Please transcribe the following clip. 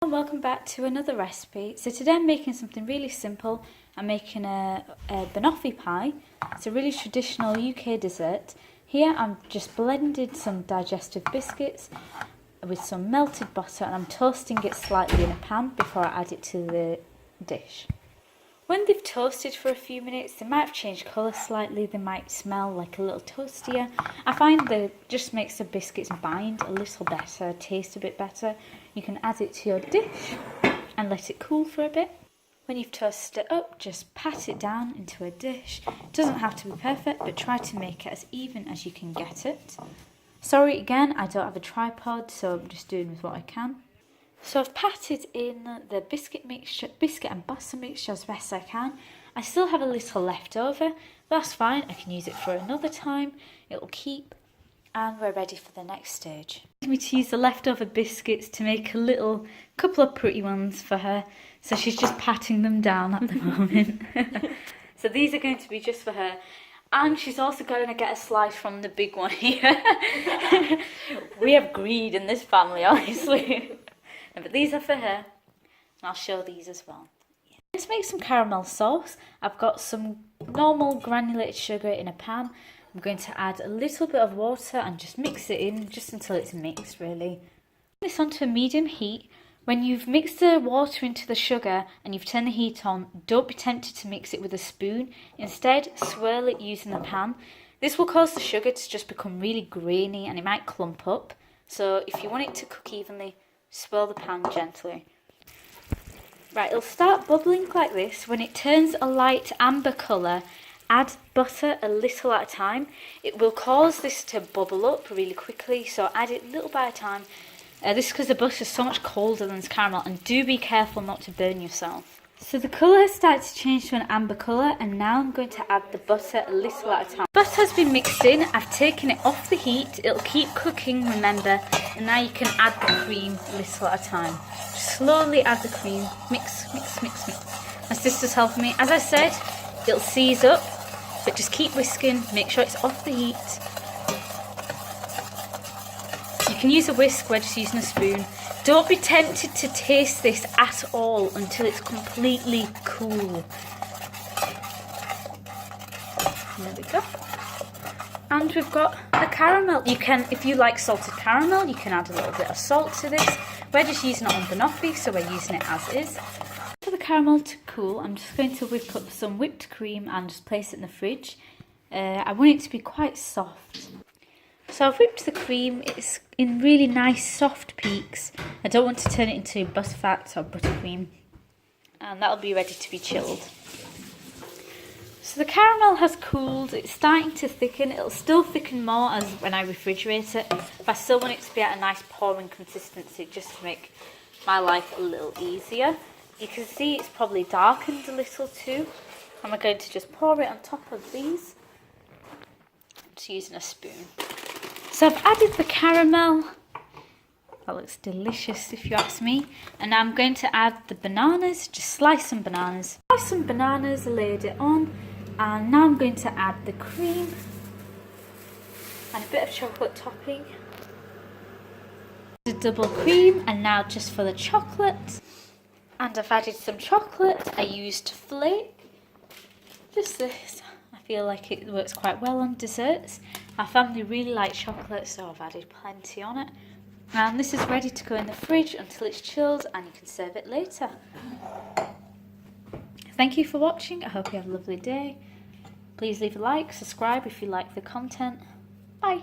Welcome back to another recipe. So today I'm making something really simple. I'm making a banoffee pie. It's a really traditional UK dessert. Here I'm just blended some digestive biscuits with some melted butter and I'm toasting it slightly in a pan before I add it to the dish. When they've toasted for a few minutes, they might have changed colour slightly, they might smell like a little toastier. I find that it just makes the biscuits bind a little better, taste a bit better. You can add it to your dish and let it cool for a bit. When you've toasted it up, just pat it down into a dish. It doesn't have to be perfect, but try to make it as even as you can get it. Sorry again, I don't have a tripod, so I'm just doing with what I can. So I've patted in the biscuit and butter mixture as best I can. I still have a little left over, but that's fine. I can use it for another time. It will keep, and we're ready for the next stage. I'm going to use the leftover biscuits to make a couple of pretty ones for her. So she's just patting them down at the moment. So these are going to be just for her. And she's also going to get a slice from the big one here. We have greed in this family, honestly. But these are for her, and I'll show these as well. To make some caramel sauce, I've got some normal granulated sugar in a pan. I'm going to add a little bit of water and just mix it in, just until it's mixed really. Put this onto a medium heat. When you've mixed the water into the sugar and you've turned the heat on, don't be tempted to mix it with a spoon. Instead, swirl it using the pan. This will cause the sugar to just become really grainy and it might clump up. So if you want it to cook evenly, swirl the pan gently. Right, it'll start bubbling like this. When it turns a light amber colour, add butter a little at a time. It will cause this to bubble up really quickly, so add it little by a time. This is because the butter is so much colder than this caramel, and do be careful not to burn yourself. So the colour has started to change to an amber colour, and now I'm going to add the butter a little at a time. Butter has been mixed in, I've taken it off the heat, it'll keep cooking, remember, and now you can add the cream a little at a time. Just slowly add the cream, mix, mix, mix, mix. My sister's helping me. As I said, it'll seize up, but just keep whisking, make sure it's off the heat. You can use a whisk, we're just using a spoon. Don't be tempted to taste this at all until it's completely cool. There we go. And we've got the caramel. You can, if you like salted caramel, you can add a little bit of salt to this. We're just using it on banoffee, so we're using it as is. For the caramel to cool, I'm just going to whip up some whipped cream and just place it in the fridge. I want it to be quite soft. So I've whipped the cream, it's in really nice soft peaks. I don't want to turn it into butterfat or buttercream. And that'll be ready to be chilled. So the caramel has cooled, it's starting to thicken. It'll still thicken more as when I refrigerate it. But I still want it to be at a nice pouring consistency just to make my life a little easier. You can see it's probably darkened a little too. And we're going to just pour it on top of these. Just using a spoon. So I've added the caramel. That looks delicious if you ask me. And now I'm going to add the bananas. Just slice some bananas. Slice some bananas, laid it on. And now I'm going to add the cream. And a bit of chocolate topping. The double cream. And now just for the chocolate. And I've added some chocolate. I used flake. Just this. I feel like it works quite well on desserts. Our family really likes chocolate, so I've added plenty on it. And this is ready to go in the fridge until it's chilled and you can serve it later. Thank you for watching. I hope you have a lovely day. Please leave a like, subscribe if you like the content. Bye.